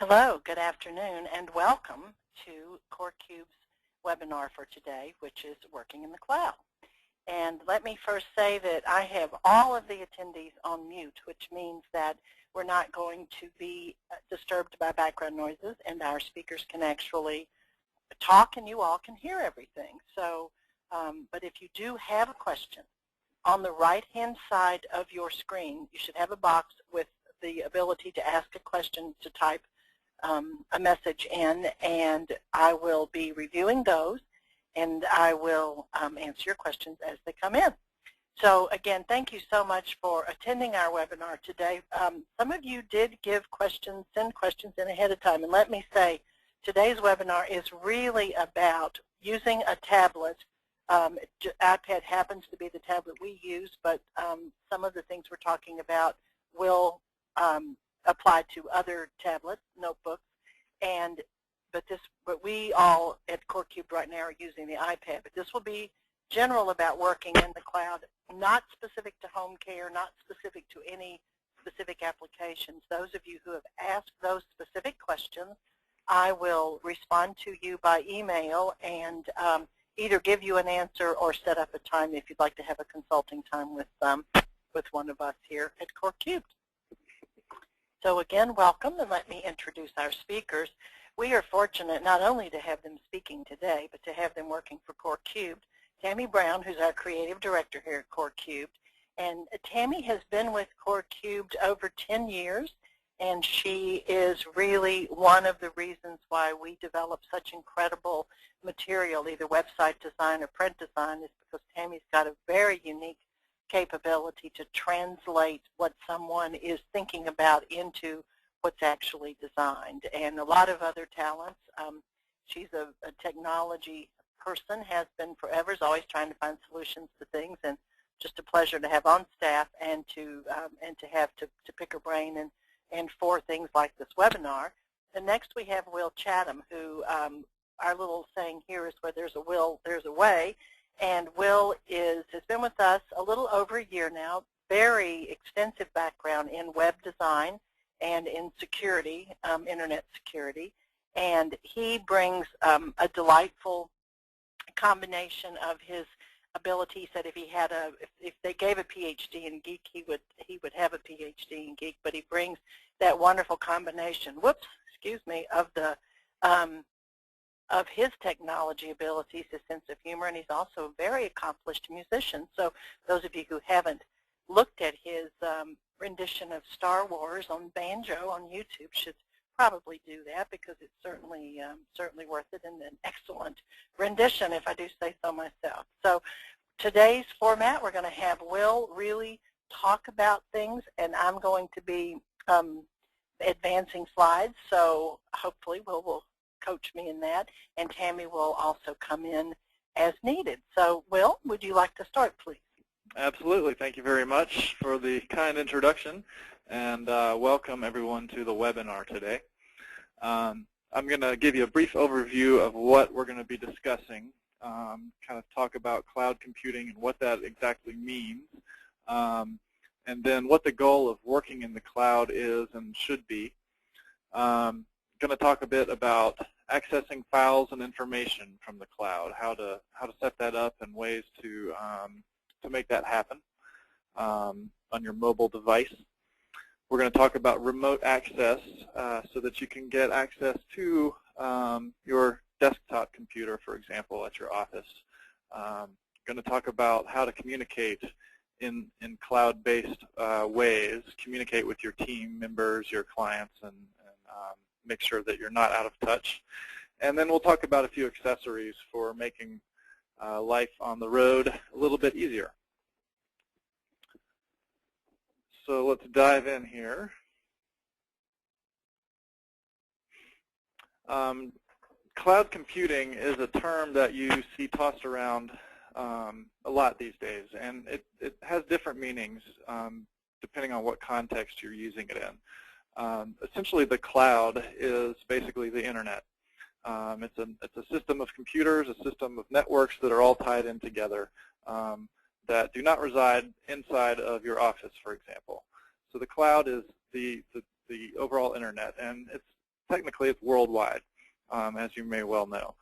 Hello, good afternoon, and welcome to CoreCube's webinar for today, which is Working in the Cloud. And let me first say that I have all of the attendees on mute, which means that we're not going to be disturbed by background noises, and our speakers can actually talk and you all can hear everything. So, but if you do have a question, on the right-hand side of your screen, you should have a box with the ability to ask a question, to type a message in, and I will be reviewing those, and I will answer your questions as they come in. So again, thank you so much for attending our webinar today. Some of you did give questions, send questions in ahead of time, and let me say, today's webinar is really about using a tablet. iPad happens to be the tablet we use, but some of the things we're talking about will apply to other tablets, notebooks, but we all at CoreCube right now are using the iPad. But this will be general about working in the cloud, not specific to home care, not specific to any specific applications. Those of you who have asked those specific questions, I will respond to you by email and either give you an answer or set up a time if you'd like to have a consulting time with one of us here at CoreCube. So again, welcome, and let me introduce our speakers. We are fortunate not only to have them speaking today, but to have them working for CoreCube. Tammy Brown, who's our creative director here at CoreCube, and Tammy has been with CoreCube over 10 years, and she is really one of the reasons why we develop such incredible material, either website design or print design, is because Tammy's got a very unique capability to translate what someone is thinking about into what's actually designed. And a lot of other talents. She's a technology person, has been forever, is always trying to find solutions to things, and just a pleasure to have on staff and to have to pick her brain and for things like this webinar. And next we have Will Chatham, who our little saying here is where there's a will, there's a way. And Will has been with us a little over a year now, very extensive background in web design and in security, internet security. And he brings a delightful combination of his ability. He said if they gave a PhD in geek, he would have a PhD in geek, but he brings that wonderful combination, of his technology abilities, his sense of humor, and he's also a very accomplished musician. So those of you who haven't looked at his rendition of Star Wars on banjo on YouTube should probably do that, because it's certainly worth it, and an excellent rendition, if I do say so myself. So today's format, we're going to have Will really talk about things, and I'm going to be advancing slides, so hopefully Will coach me in that, and Tammy will also come in as needed. So Will, would you like to start, please? Absolutely. Thank you very much for the kind introduction, and welcome everyone to the webinar today. I'm going to give you a brief overview of what we're going to be discussing, kind of talk about cloud computing and what that exactly means, and then what the goal of working in the cloud is and should be. Going to talk a bit about accessing files and information from the cloud, how to set that up, and ways to make that happen on your mobile device. We're going to talk about remote access so that you can get access to your desktop computer, for example, at your office. Going to talk about how to communicate in cloud-based ways, communicate with your team members, your clients, and make sure that you're not out of touch. And then we'll talk about a few accessories for making life on the road a little bit easier. So let's dive in here. Cloud computing is a term that you see tossed around a lot these days, and it has different meanings depending on what context you're using it in. Essentially, the cloud is basically the internet. It's a system of computers, a system of networks that are all tied in together that do not reside inside of your office, for example. So the cloud is the overall internet, and it's technically it's worldwide, as you may well know.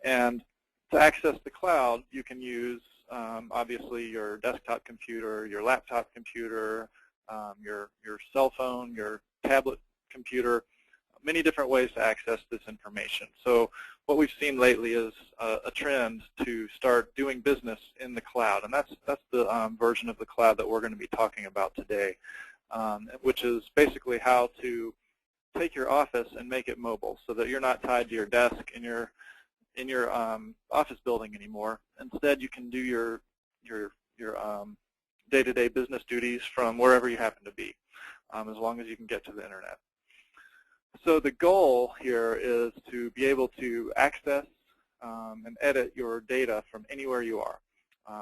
And to access the cloud, you can use obviously your desktop computer, your laptop computer, your cell phone, your tablet computer, many different ways to access this information. So what we've seen lately is a trend to start doing business in the cloud, and that's the version of the cloud that we're going to be talking about today, which is basically how to take your office and make it mobile so that you're not tied to your desk in your office building anymore. Instead, you can do your day-to-day business duties from wherever you happen to be, as long as you can get to the internet. So the goal here is to be able to access and edit your data from anywhere you are,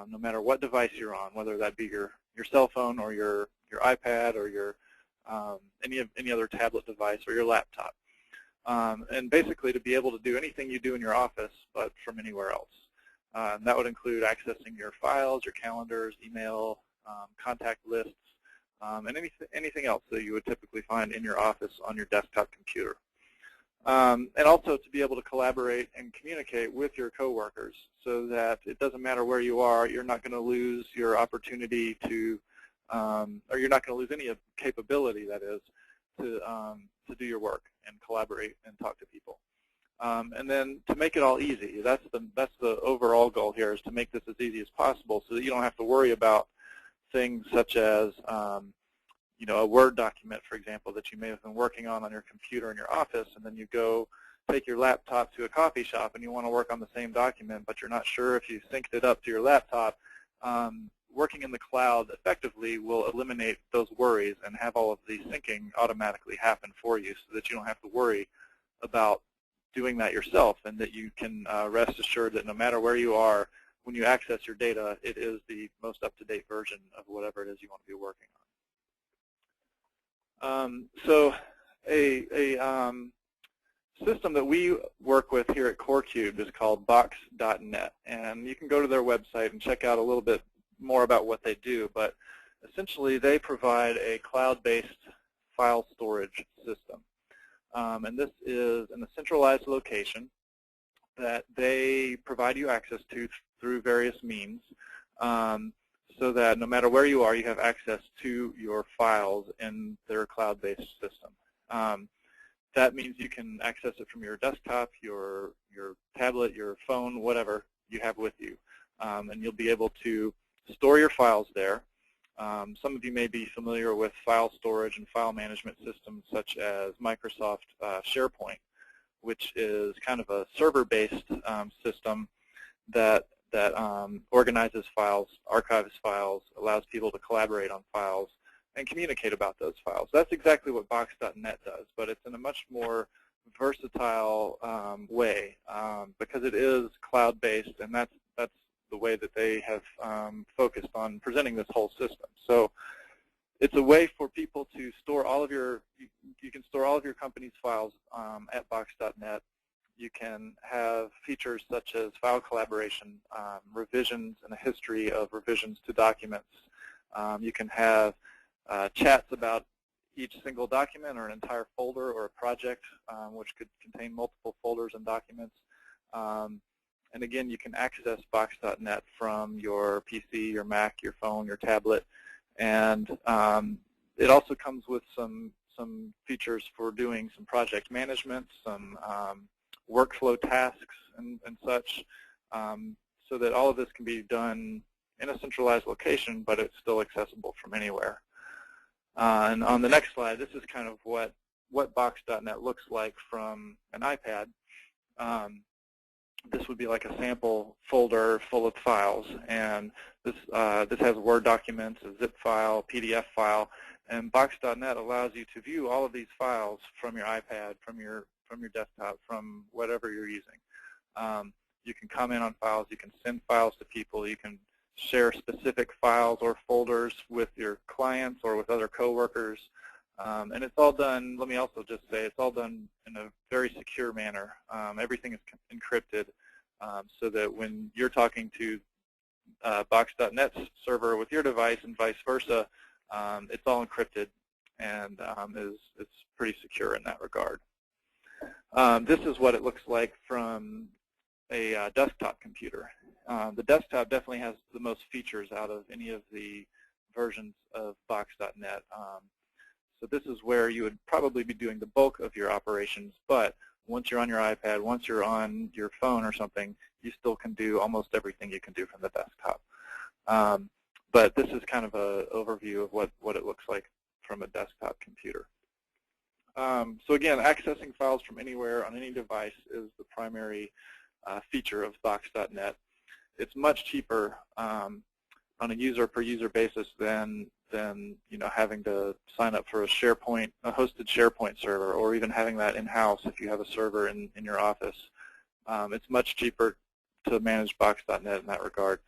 no matter what device you're on, whether that be your cell phone or your iPad or your any other tablet device or your laptop. And basically to be able to do anything you do in your office, but from anywhere else. And that would include accessing your files, your calendars, email, contact lists, and anything else that you would typically find in your office on your desktop computer. And also to be able to collaborate and communicate with your coworkers so that it doesn't matter where you are, you're not going to lose your opportunity to, or you're not going to lose any capability, that is, to do your work and collaborate and talk to people. And then to make it all easy, that's the overall goal here, is to make this as easy as possible so that you don't have to worry about things such as a Word document, for example, that you may have been working on your computer in your office, and then you go take your laptop to a coffee shop and you want to work on the same document, but you're not sure if you synced it up to your laptop. Working in the cloud effectively will eliminate those worries and have all of the syncing automatically happen for you so that you don't have to worry about doing that yourself, and that you can rest assured that no matter where you are, when you access your data, it is the most up-to-date version of whatever it is you want to be working on. So a system that we work with here at CoreCube is called Box.net, and you can go to their website and check out a little bit more about what they do, but essentially they provide a cloud-based file storage system. And this is in a centralized location that they provide you access to through various means, so that no matter where you are, you have access to your files in their cloud-based system. That means you can access it from your desktop, your tablet, your phone, whatever you have with you. And you'll be able to store your files there. Some of you may be familiar with file storage and file management systems such as Microsoft SharePoint, which is kind of a server-based system that organizes files, archives files, allows people to collaborate on files, and communicate about those files. That's exactly what Box.net does, but it's in a much more versatile way because it is cloud-based, and that's the way that they have focused on presenting this whole system. So it's a way for people to store all of your, you can store all of your company's files at Box.net. You can have features such as file collaboration, revisions, and a history of revisions to documents. You can have chats about each single document or an entire folder or a project, which could contain multiple folders and documents. And again, you can access Box.net from your PC, your Mac, your phone, your tablet. And it also comes with some features for doing some project management, some workflow tasks and such, so that all of this can be done in a centralized location, but it's still accessible from anywhere. And on the next slide, this is kind of what Box.net looks like from an iPad. This would be like a sample folder full of files, and this has Word documents, a zip file, PDF file, and Box.net allows you to view all of these files from your iPad, from your desktop, from whatever you're using. You can comment on files, you can send files to people, you can share specific files or folders with your clients or with other coworkers. And it's all done, let me also just say, it's all done in a very secure manner. Everything is encrypted so that when you're talking to Box.net's server with your device and vice versa, it's all encrypted and it's pretty secure in that regard. This is what it looks like from a desktop computer. The desktop definitely has the most features out of any of the versions of Box.net. So this is where you would probably be doing the bulk of your operations, but once you're on your iPad, once you're on your phone or something, you still can do almost everything you can do from the desktop. But this is kind of an overview of what it looks like from a desktop computer. So again, accessing files from anywhere on any device is the primary feature of Box.net. It's much cheaper on a user-per-user basis than having to sign up for a hosted SharePoint server, or even having that in-house if you have a server in your office. It's much cheaper to manage Box.net in that regard.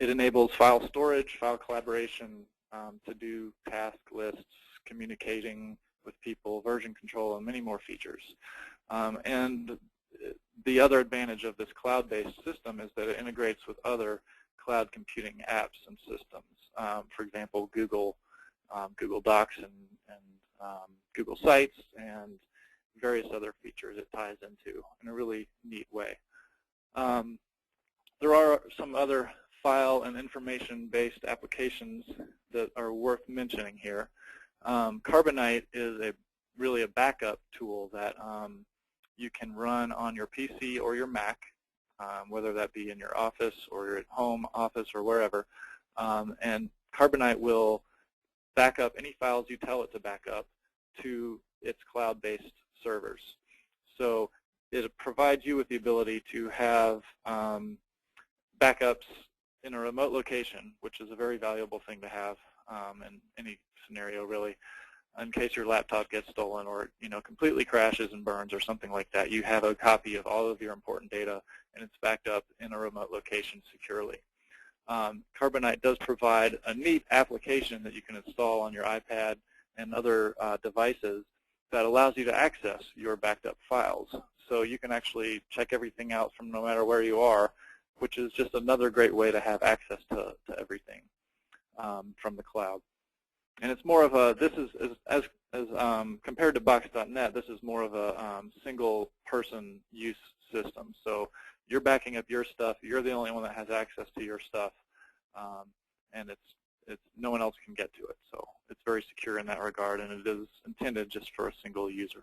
It enables file storage, file collaboration, to do task lists, communicating with people, version control, and many more features. And the other advantage of this cloud-based system is that it integrates with other cloud computing apps and systems. For example, Google Docs and Google Sites and various other features it ties into in a really neat way. There are some other file and information-based applications that are worth mentioning here. Carbonite is really a backup tool that you can run on your PC or your Mac, whether that be in your office or your home office or wherever. And Carbonite will back up any files you tell it to back up to its cloud-based servers. So it provides you with the ability to have backups in a remote location, which is a very valuable thing to have in any scenario, really. In case your laptop gets stolen or completely crashes and burns or something like that, you have a copy of all of your important data, and it's backed up in a remote location securely. Carbonite does provide a neat application that you can install on your iPad and other devices that allows you to access your backed up files. So you can actually check everything out from no matter where you are, which is just another great way to have access to everything from the cloud. And it's more of a, this is, as compared to Box.net, this is more of a single person use system. So you're backing up your stuff, you're the only one that has access to your stuff, and it's no one else can get to it. So it's very secure in that regard, and it is intended just for a single user.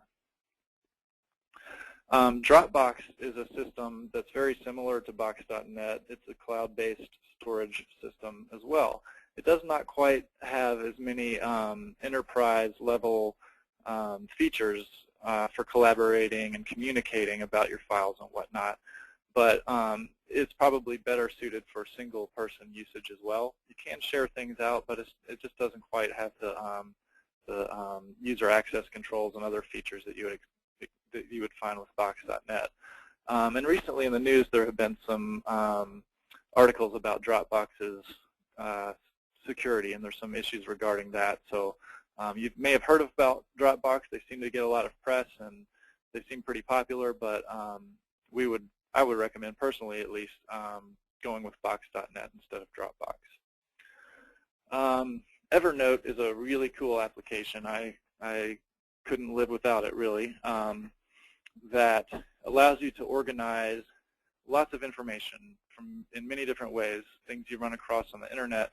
Dropbox is a system that's very similar to Box.net. It's a cloud-based storage system as well. It does not quite have as many enterprise-level features for collaborating and communicating about your files and whatnot, but it's probably better suited for single-person usage as well. You can share things out, but it just doesn't quite have the user access controls and other features that you would find with Box.net. And recently in the news, there have been some articles about Dropbox's security, and there's some issues regarding that. So you may have heard about Dropbox. They seem to get a lot of press, and they seem pretty popular, but I would recommend, personally at least, going with Box.net instead of Dropbox. Evernote is a really cool application. I couldn't live without it, really, that allows you to organize lots of information in many different ways, things you run across on the internet,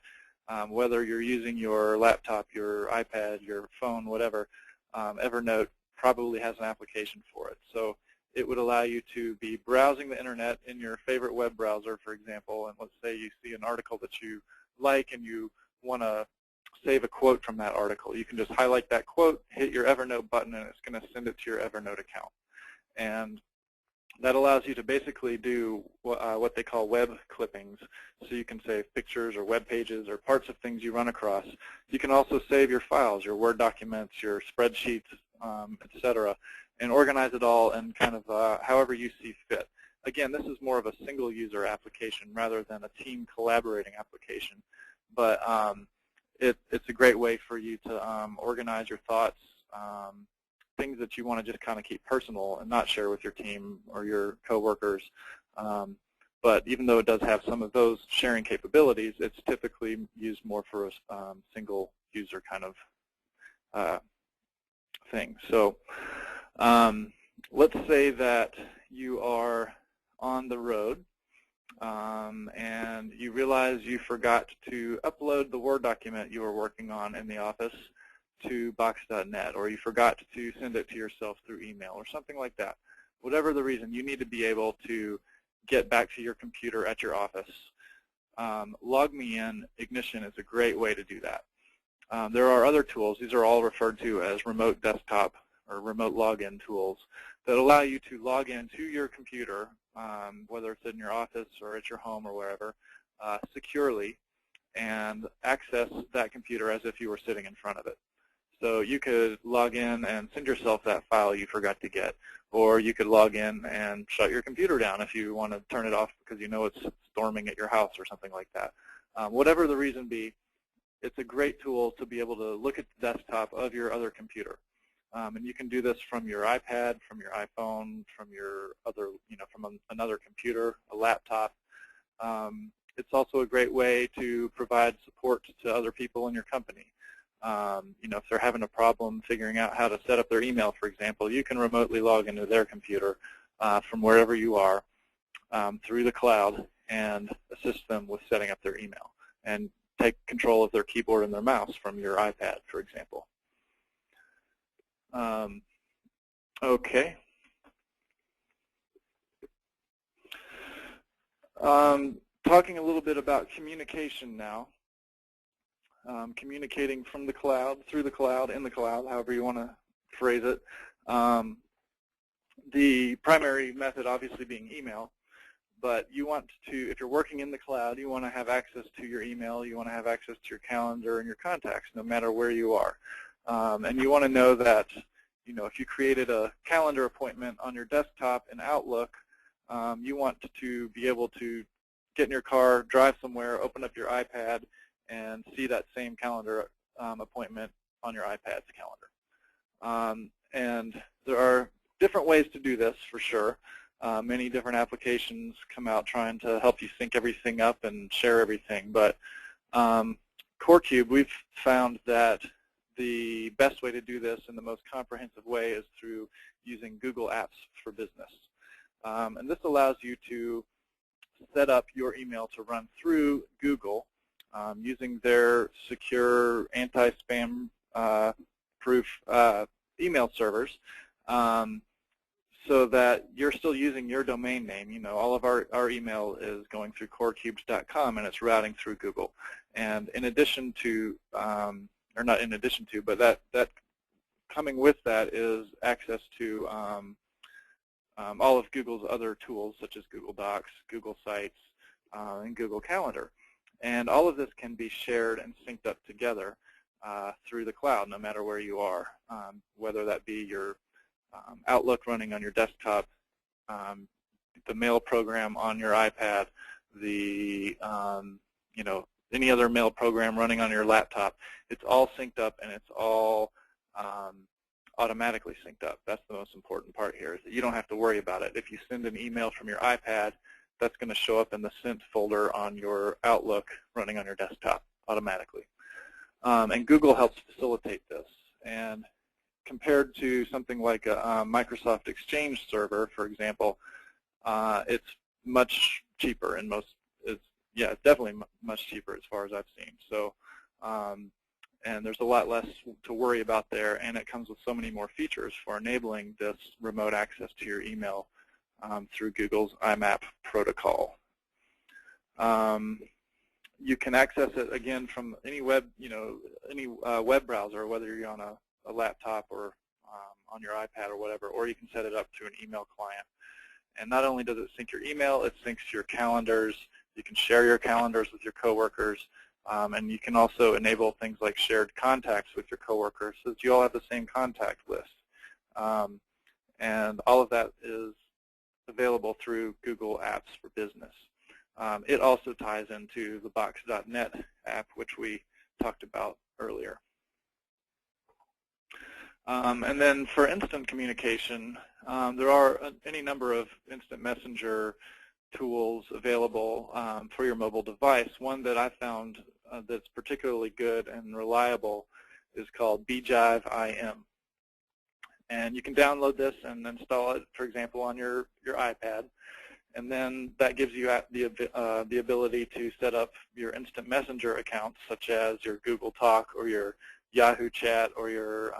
whether you're using your laptop, your iPad, your phone, whatever. Evernote probably has an application for it. So it would allow you to be browsing the internet in your favorite web browser, for example, and let's say you see an article that you like and you want to save a quote from that article. You can just highlight that quote, hit your Evernote button, and it's going to send it to your Evernote account. And that allows you to basically do what they call web clippings. So you can save pictures or web pages or parts of things you run across. You can also save your files, your Word documents, your spreadsheets, etc., and organize it all in kind of however you see fit. Again, this is more of a single user application rather than a team collaborating application. But it's a great way for you to organize your thoughts, things that you want to just kind of keep personal and not share with your team or your coworkers. But even though it does have some of those sharing capabilities, it's typically used more for a single user kind of thing. So Let's say that you are on the road and you realize you forgot to upload the Word document you were working on in the office to box.net, or you forgot to send it to yourself through email or something like that. Whatever the reason, you need to be able to get back to your computer at your office. LogMeIn Ignition is a great way to do that. There are other tools. These are all referred to as remote desktop or remote login tools that allow you to log into your computer, whether it's in your office or at your home or wherever, securely, and access that computer as if you were sitting in front of it. So you could log in and send yourself that file you forgot to get, or you could log in and shut your computer down if you want to turn it off because you know it's storming at your house or something like that. Whatever the reason be, it's a great tool to be able to look at the desktop of your other computer. And you can do this from your iPad, from your iPhone, from your other, from another computer, a laptop. It's also a great way to provide support to other people in your company. If they're having a problem figuring out how to set up their email, for example, you can remotely log into their computer from wherever you are through the cloud and assist them with setting up their email and take control of their keyboard and their mouse from your iPad, for example. Okay. Talking a little bit about communication now. Communicating from the cloud, through the cloud, in the cloud, however you want to phrase it. The primary method obviously being email, but you want to, if you're working in the cloud, you want to have access to your email, you want to have access to your calendar and your contacts no matter where you are. And you want to know that, if you created a calendar appointment on your desktop in Outlook, you want to be able to get in your car, drive somewhere, open up your iPad, and see that same calendar appointment on your iPad's calendar. And there are different ways to do this, for sure. Many different applications come out trying to help you sync everything up and share everything. But CoreCube, we've found that the best way to do this in the most comprehensive way is through using Google Apps for Business. And this allows you to set up your email to run through Google using their secure anti-spam proof email servers, so that you're still using your domain name. All of our email is going through corecubes.com and it's routing through Google. And in addition to, or not in addition to, but that coming with that is access to all of Google's other tools such as Google Docs, Google Sites, and Google Calendar. And all of this can be shared and synced up together through the cloud, no matter where you are, whether that be your Outlook running on your desktop, the mail program on your iPad, the any other mail program running on your laptop. It's all synced up and it's all automatically synced up. That's the most important part here, is that you don't have to worry about it. If you send an email from your iPad, that's going to show up in the sent folder on your Outlook running on your desktop automatically. And Google helps facilitate this. And compared to something like a Microsoft Exchange server, for example, it's much cheaper and it's definitely much cheaper as far as I've seen. So, and there's a lot less to worry about there, and it comes with so many more features for enabling this remote access to your email through Google's IMAP protocol. You can access it again from any web, any web browser, whether you're on a laptop or on your iPad or whatever, or you can set it up through an email client. And not only does it sync your email, it syncs your calendars. You can share your calendars with your coworkers, and you can also enable things like shared contacts with your coworkers so that you all have the same contact list. And all of that is available through Google Apps for Business. It also ties into the Box.net app, which we talked about earlier. And then for instant communication, there are any number of instant messenger tools available for your mobile device. One that I found that's particularly good and reliable is called BeeJive IM. And you can download this and install it, for example, on your iPad. And then that gives you the ability to set up your instant messenger accounts, such as your Google Talk or your Yahoo Chat or your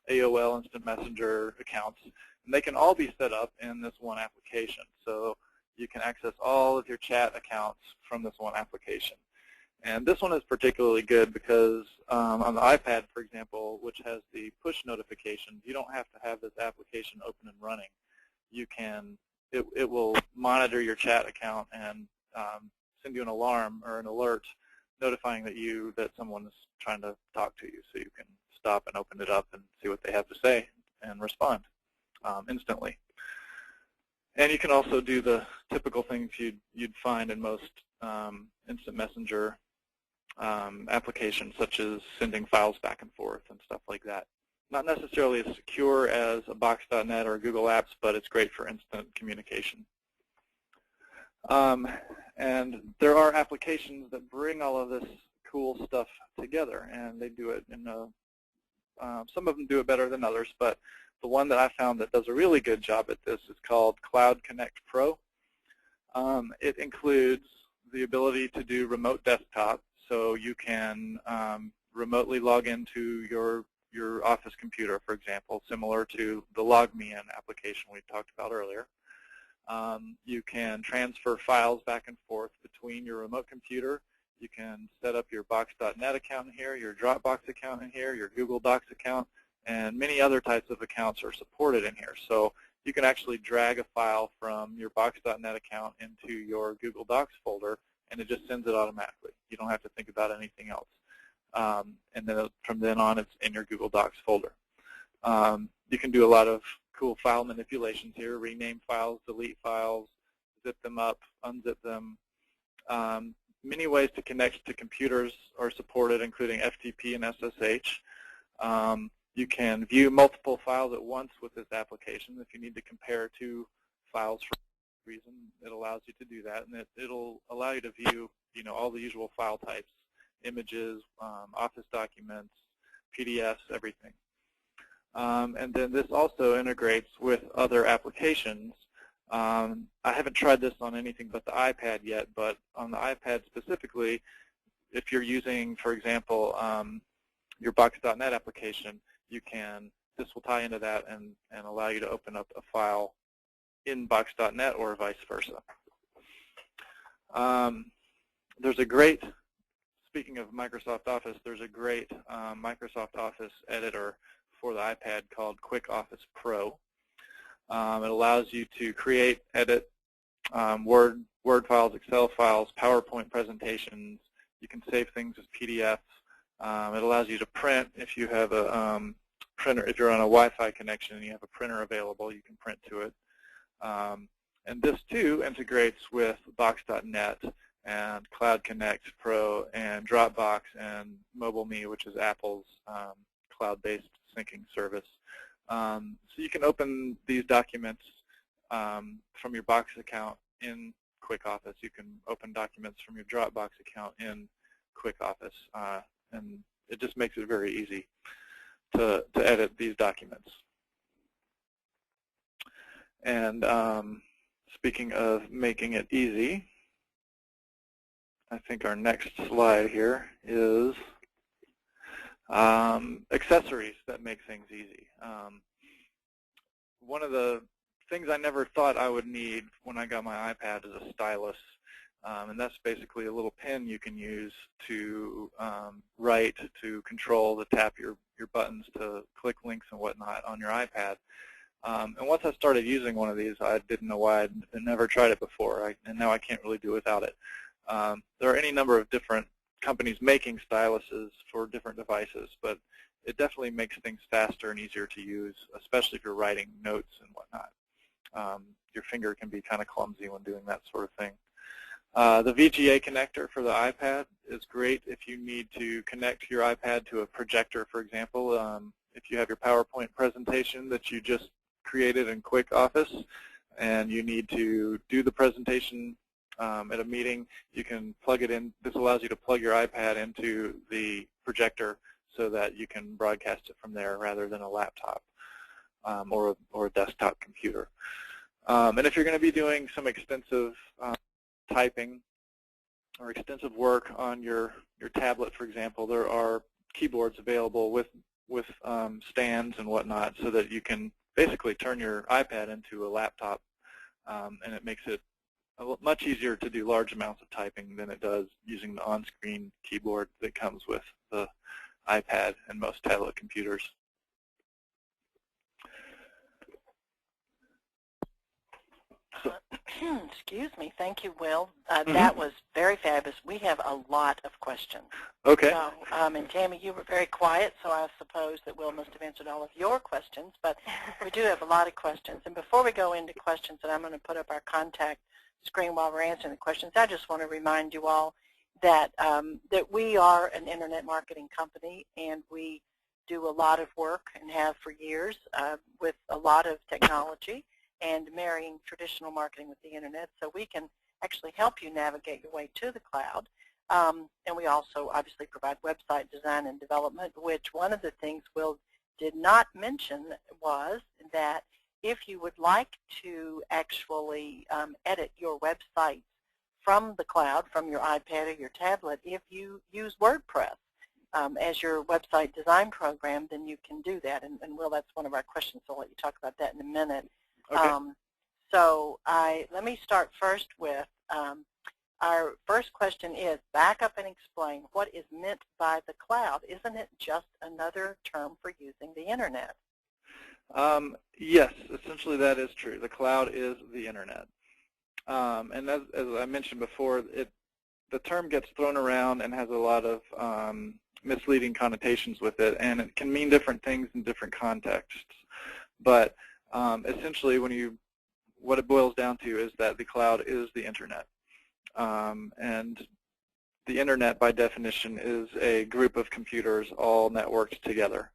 AOL Instant Messenger accounts. And they can all be set up in this one application. So you can access all of your chat accounts from this one application. And this one is particularly good because on the iPad, for example, which has the push notifications, you don't have to have this application open and running. You can, it will monitor your chat account and send you an alarm or an alert notifying that someone is trying to talk to you, so you can stop and open it up and see what they have to say and respond instantly. And you can also do the typical things you'd find in most instant messenger applications, such as sending files back and forth and stuff like that. Not necessarily as secure as a Box.net or Google Apps, but it's great for instant communication. And there are applications that bring all of this cool stuff together, and they do it in some of them do it better than others, but the one that I found that does a really good job at this is called Cloud Connect Pro. It includes the ability to do remote desktop, so you can remotely log into your Office computer, for example, similar to the Log Me In application we talked about earlier. You can transfer files back and forth between your remote computer. You can set up your Box.net account in here, your Dropbox account in here, your Google Docs account, and many other types of accounts are supported in here. So you can actually drag a file from your Box.net account into your Google Docs folder, and it just sends it automatically. You don't have to think about anything else. And then from then on, it's in your Google Docs folder. You can do a lot of cool file manipulations here, rename files, delete files, zip them up, unzip them. Many ways to connect to computers are supported, including FTP and SSH. You can view multiple files at once with this application. If you need to compare two files for a reason, it allows you to do that, and it'll allow you to view, all the usual file types, images, Office documents, PDFs, everything. And then this also integrates with other applications. I haven't tried this on anything but the iPad yet, but on the iPad specifically, if you're using, for example, your Box.net application, this will tie into that and allow you to open up a file in Box.net or vice versa. Speaking of Microsoft Office, there's a great Microsoft Office editor for the iPad called Quick Office Pro. It allows you to create, edit Word files, Excel files, PowerPoint presentations. You can save things as PDFs. It allows you to print if you have a printer. If you're on a Wi-Fi connection and you have a printer available, you can print to it. And this too integrates with Box.net and Cloud Connect Pro and Dropbox and MobileMe, which is Apple's cloud-based syncing service. So you can open these documents from your Box account in Quick Office. You can open documents from your Dropbox account in Quick Office, and it just makes it very easy to edit these documents. And speaking of making it easy, I think our next slide here is accessories that make things easy. One of the things I never thought I would need when I got my iPad is a stylus, and that's basically a little pen you can use to write, to control, to tap your buttons, to click links and whatnot on your iPad. And once I started using one of these, I didn't know why I'd never tried it before, and now I can't really do without it. There are any number of different companies making styluses for different devices, but it definitely makes things faster and easier to use, especially if you're writing notes and whatnot. Your finger can be kind of clumsy when doing that sort of thing. The VGA connector for the iPad is great if you need to connect your iPad to a projector, for example. If you have your PowerPoint presentation that you just created in Quick Office and you need to do the presentation at a meeting, you can plug it in. This allows you to plug your iPad into the projector so that you can broadcast it from there rather than a laptop. or a desktop computer. And if you're going to be doing some extensive typing or extensive work on your tablet, for example, there are keyboards available with stands and whatnot so that you can basically turn your iPad into a laptop, and it makes it much easier to do large amounts of typing than it does using the on-screen keyboard that comes with the iPad and most tablet computers. Excuse me. Thank you, Will. That was very fabulous. We have a lot of questions. Okay. So, and Tammy, you were very quiet, so I suppose that Will must have answered all of your questions, but we do have a lot of questions. And before we go into questions, and I'm going to put up our contact screen while we're answering the questions, I just want to remind you all that, that we are an internet marketing company, and we do a lot of work and have for years with a lot of technology and marrying traditional marketing with the internet, so we can actually help you navigate your way to the cloud. And we also obviously provide website design and development, which one of the things Will did not mention was that if you would like to actually edit your website from the cloud, from your iPad or your tablet, if you use WordPress as your website design program, then you can do that. And Will, that's one of our questions, so I'll let you talk about that in a minute. Okay. So let me start first with our first question is, back up and explain what is meant by the cloud. Isn't it just another term for using the internet? Yes, essentially that is true. The cloud is the internet. And as I mentioned before, the term gets thrown around and has a lot of misleading connotations with it, and it can mean different things in different contexts. But essentially, what it boils down to is that the cloud is the internet. And the internet, by definition, is a group of computers all networked together.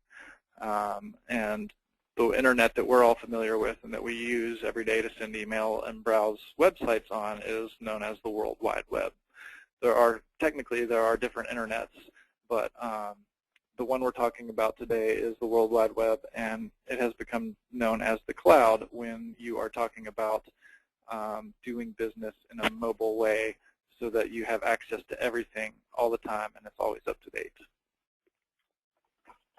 And the internet that we're all familiar with and that we use every day to send email and browse websites on is known as the World Wide Web. Technically, there are different internets, but the one we're talking about today is the World Wide Web, and it has become known as the cloud when you are talking about doing business in a mobile way so that you have access to everything all the time and it's always up to date.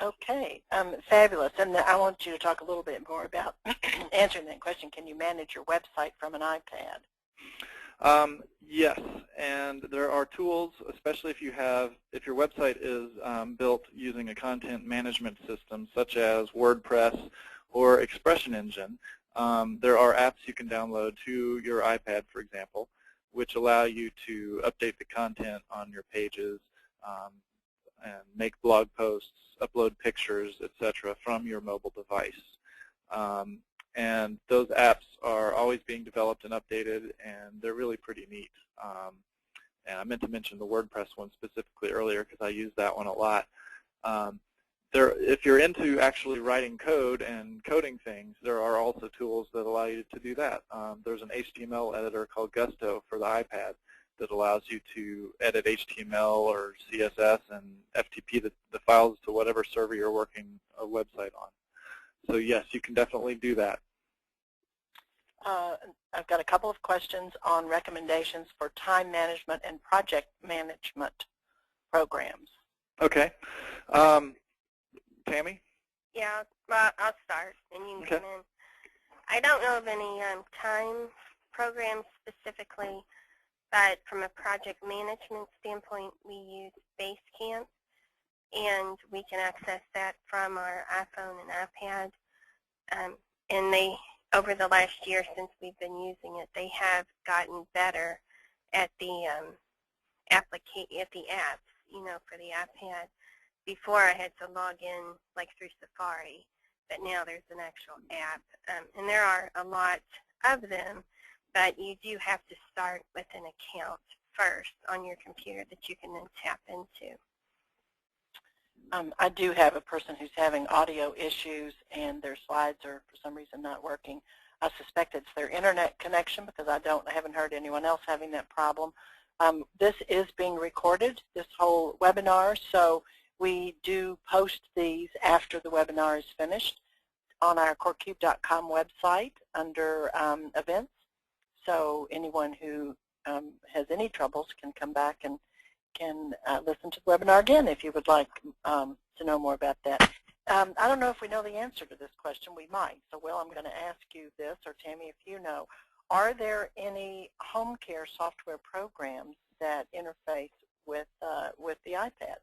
Okay, fabulous. And I want you to talk a little bit more about answering that question. Can you manage your website from an iPad? Yes, and there are tools, especially if your website is built using a content management system such as WordPress or Expression Engine. There are apps you can download to your iPad, for example, which allow you to update the content on your pages and make blog posts, upload pictures, etc. from your mobile device. And those apps are always being developed and updated, and they're really pretty neat. And I meant to mention the WordPress one specifically earlier because I use that one a lot. If you're into actually writing code and coding things, there are also tools that allow you to do that. There's an HTML editor called Gusto for the iPad that allows you to edit HTML or CSS and FTP the files to whatever server you're working a website on. So yes, you can definitely do that. I've got a couple of questions on recommendations for time management and project management programs. Okay. Tammy? Yeah, well, I'll start, and you can come in. I don't know of any time programs specifically, but from a project management standpoint, we use Basecamp, and we can access that from our iPhone and iPad. And they, over the last year since we've been using it, they have gotten better at the apps, you know, for the iPad. Before I had to log in like through Safari, but now there's an actual app. And there are a lot of them, but you do have to start with an account first on your computer that you can then tap into. I do have a person who's having audio issues and their slides are for some reason not working. I suspect it's their internet connection because I haven't heard anyone else having that problem. This is being recorded, this whole webinar, so we do post these after the webinar is finished on our CoreCube.com website under events. So anyone who has any troubles can come back and can listen to the webinar again if you would like to know more about that. I don't know if we know the answer to this question. We might. So, Will, I'm going to ask you this, or Tammy, if you know. Are there any home care software programs that interface with the iPad?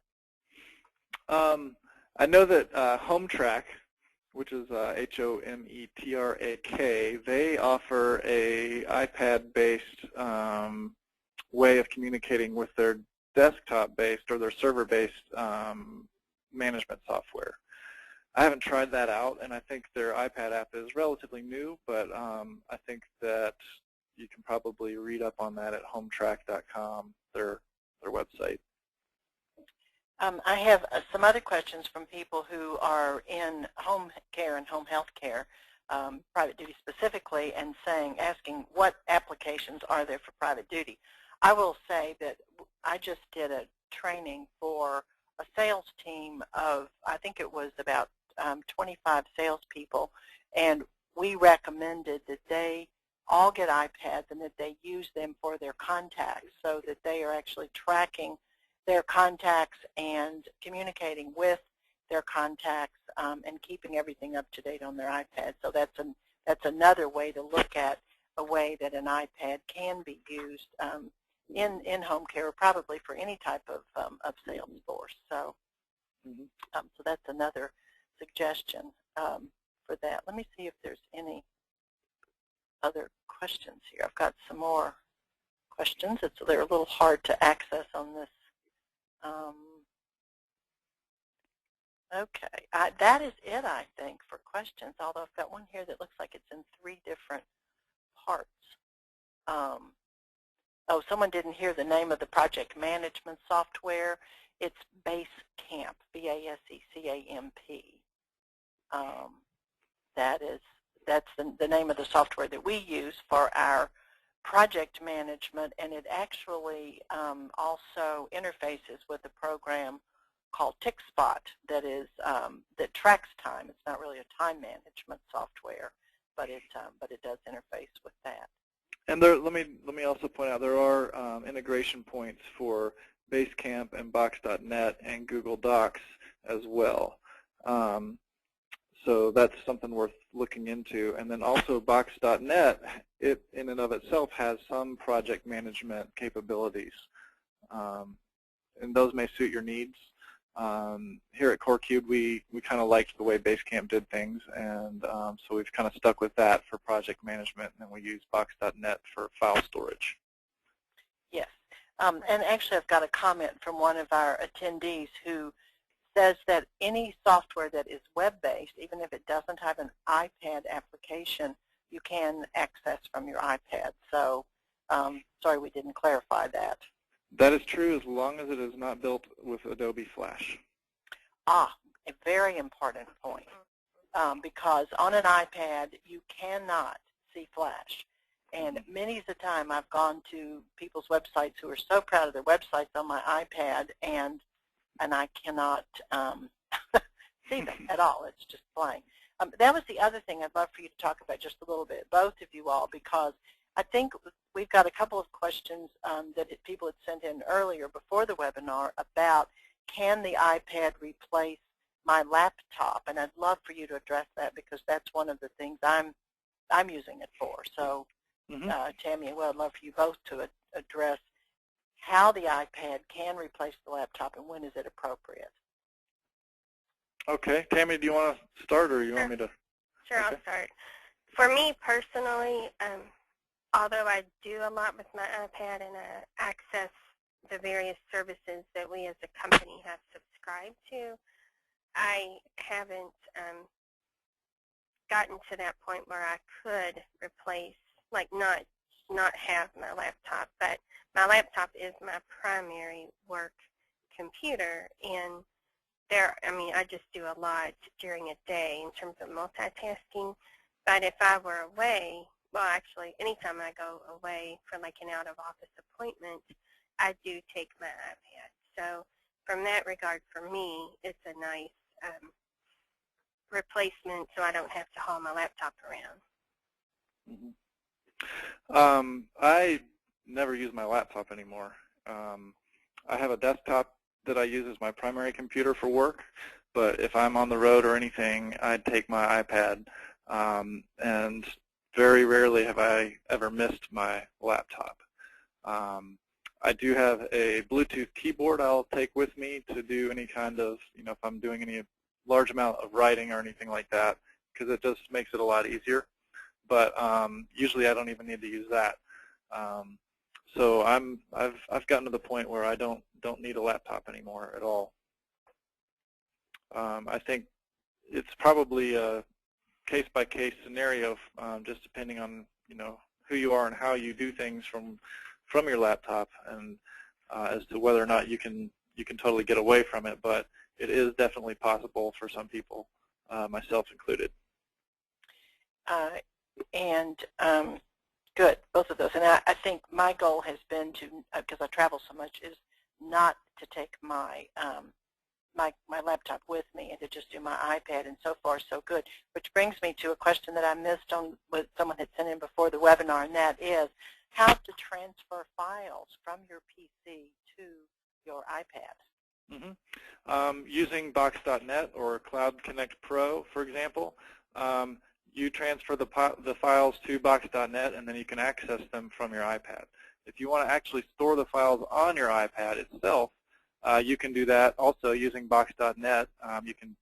I know that HomeTrack, which is H-O-M-E-T-R-A-K, they offer a iPad-based way of communicating with their desktop-based or their server-based management software. I haven't tried that out, and I think their iPad app is relatively new, but I think that you can probably read up on that at hometrack.com, their website. I have some other questions from people who are in home care and home health care, private duty specifically, and asking what applications are there for private duty. I will say that I just did a training for a sales team of, I think it was about 25 salespeople, and we recommended that they all get iPads and that they use them for their contacts so that they are actually tracking their contacts and communicating with their contacts and keeping everything up to date on their iPad. So that's another way to look at a way that an iPad can be used in home care, or probably for any type of sales force. So, so that's another suggestion for that. Let me see if there's any other questions here. I've got some more questions. They're a little hard to access on this. Okay, that is it, I think, for questions, although I've got one here that looks like it's in 3 different parts. Oh, someone didn't hear the name of the project management software. It's Basecamp, B-A-S-E-C-A-M-P. That's the name of the software that we use for our project management, and it actually also interfaces with a program called TickSpot that tracks time. It's not really a time management software, but it does interface with that. And let me also point out there are integration points for Basecamp and Box.net and Google Docs as well. So that's something worth looking into. And then also Box.net, it in and of itself has some project management capabilities. And those may suit your needs. Here at CoreCube, we kind of liked the way Basecamp did things, and so we've kind of stuck with that for project management, and we use Box.net for file storage. Yes. And actually, I've got a comment from one of our attendees who says that any software that is web-based, even if it doesn't have an iPad application, you can access from your iPad. So sorry we didn't clarify that. That is true as long as it is not built with Adobe Flash. Ah, a very important point, because on an iPad you cannot see Flash. And many's the time I've gone to people's websites who are so proud of their websites on my iPad, and I cannot see them at all. It's just blank. That was the other thing I'd love for you to talk about just a little bit, both of you all, because I think we've got a couple of questions that people had sent in earlier before the webinar about, can the iPad replace my laptop? And I'd love for you to address that, because that's one of the things I'm using it for. So, Tammy and Will, I'd love for you both to address how the iPad can replace the laptop and when is it appropriate. Okay. Tammy, do you want to start, or you want me to? Sure, okay. I'll start. For me personally, although I do a lot with my iPad and access the various services that we as a company have subscribed to, I haven't gotten to that point where I could replace, like not have my laptop, but my laptop is my primary work computer, and I just do a lot during a day in terms of multitasking. But if I were away, well, actually, anytime I go away for like an out-of-office appointment, I do take my iPad. So from that regard, for me, it's a nice replacement so I don't have to haul my laptop around. I never use my laptop anymore. I have a desktop that I use as my primary computer for work, but if I'm on the road or anything, I'd take my iPad, and very rarely have I ever missed my laptop. I do have a Bluetooth keyboard I'll take with me to do any kind of, if I'm doing any large amount of writing or anything like that, because it just makes it a lot easier. But usually I don't even need to use that. So I've gotten to the point where I don't need a laptop anymore at all. I think it's probably a case-by-case scenario, just depending on who you are and how you do things from your laptop, and as to whether or not you can totally get away from it. But it is definitely possible for some people, myself included. Good, both of those. And I think my goal has been to, because I travel so much, is not to take my my laptop with me and to just do my iPad, and so far so good. Which brings me to a question that I missed on what someone had sent in before the webinar, and that is how to transfer files from your PC to your iPad. Using Box.net or Cloud Connect Pro, for example, you transfer the files to Box.net, and then you can access them from your iPad. If you want to actually store the files on your iPad itself, you can do that also using Box.net. You can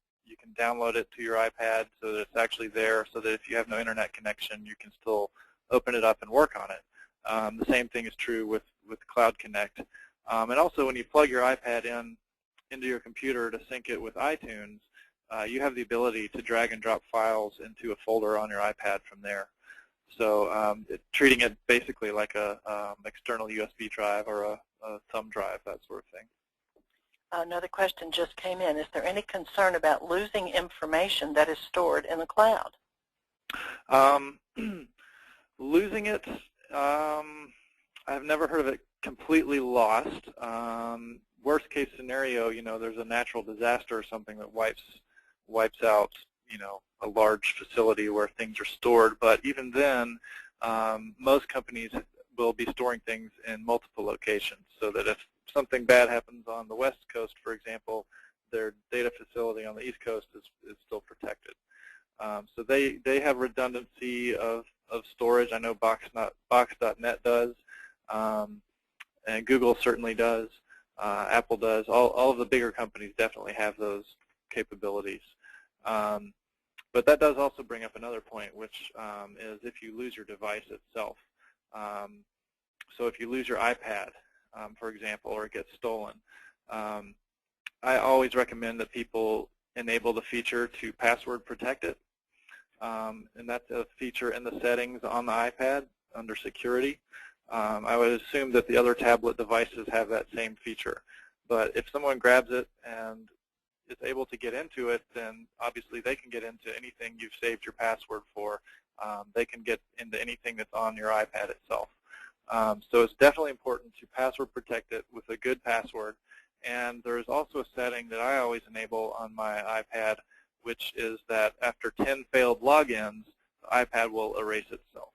download it to your iPad so that it's actually there, so that if you have no internet connection, you can still open it up and work on it. The same thing is true with Cloud Connect. And also, when you plug your iPad into your computer to sync it with iTunes, you have the ability to drag and drop files into a folder on your iPad from there. So treating it basically like a external USB drive or a thumb drive, that sort of thing. Another question just came in. Is there any concern about losing information that is stored in the cloud? Losing it, I've never heard of it completely lost. Worst case scenario, there's a natural disaster or something that wipes out, a large facility where things are stored. But even then, most companies will be storing things in multiple locations, so that if something bad happens on the West Coast, for example, their data facility on the East Coast is still protected. So they have redundancy of storage. I know Box.net does, and Google certainly does. Apple does. All of the bigger companies definitely have those capabilities. But that does also bring up another point, which is if you lose your device itself. So if you lose your iPad, for example, or it gets stolen, I always recommend that people enable the feature to password protect it. And that's a feature in the settings on the iPad under security. I would assume that the other tablet devices have that same feature. But if someone grabs it and is able to get into it, then obviously they can get into anything you've saved your password for. They can get into anything that's on your iPad itself. So it's definitely important to password protect it with a good password. And there's also a setting that I always enable on my iPad, which is that after 10 failed logins, the iPad will erase itself.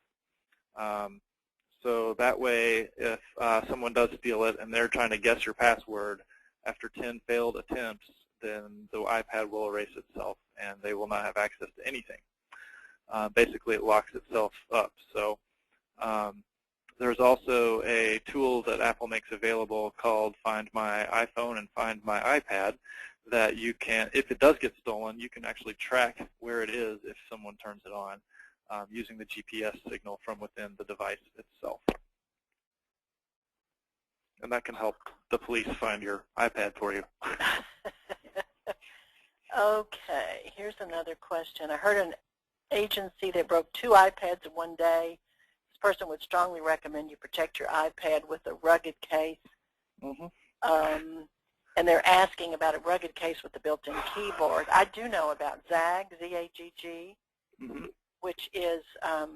So that way, if someone does steal it and they're trying to guess your password, after 10 failed attempts, then the iPad will erase itself and they will not have access to anything. Basically, it locks itself up. So there's also a tool that Apple makes available called Find My iPhone and Find My iPad that you can, if it does get stolen, you can actually track where it is if someone turns it on using the GPS signal from within the device itself. And that can help the police find your iPad for you. Okay, here's another question. I heard an agency that broke 2 iPads in one day. This person would strongly recommend you protect your iPad with a rugged case. And they're asking about a rugged case with a built-in keyboard. I do know about Zagg, Z-A-G-G, which is a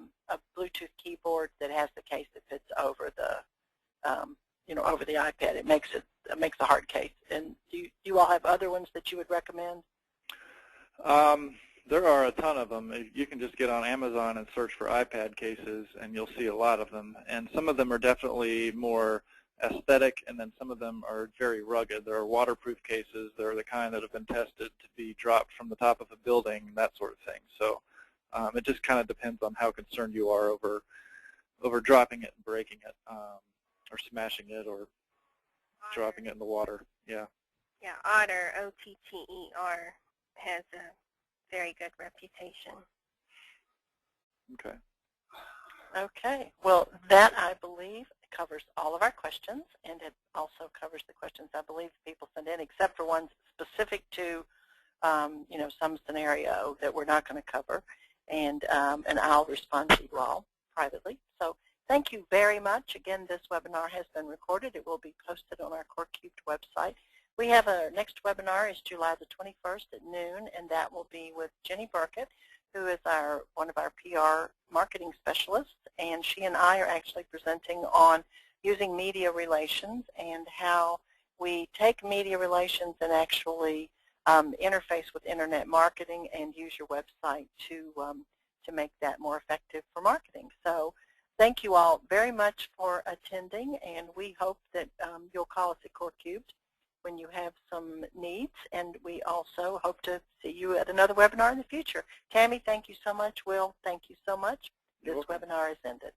Bluetooth keyboard that has the case that fits over the, over the iPad. It makes a hard case. And do you all have other ones that you would recommend? There are a ton of them. You can just get on Amazon and search for iPad cases, and you'll see a lot of them. And some of them are definitely more aesthetic, and then some of them are very rugged. There are waterproof cases. They're the kind that have been tested to be dropped from the top of a building, that sort of thing. So it just kind of depends on how concerned you are over dropping it and breaking it, or smashing it, or dropping it in the water. Yeah. Yeah, Otter, O-T-T-E-R, has a very good reputation. Okay. Okay. Well, that, I believe, covers all of our questions, and it also covers the questions I believe people send in, except for ones specific to, you know, some scenario that we're not going to cover, and I'll respond to you all privately. So thank you very much. Again, this webinar has been recorded. It will be posted on our Core Cubed website. We have our next webinar is July the 21st at noon, and that will be with Jenny Burkett, who is one of our PR marketing specialists, and she and I are actually presenting on using media relations and how we take media relations and actually interface with internet marketing and use your website to make that more effective for marketing. So thank you all very much for attending, and we hope that you'll call us at Core Cubed when you have some needs, and we also hope to see you at another webinar in the future. Tammy, thank you so much. Will, thank you so much. This webinar is ended.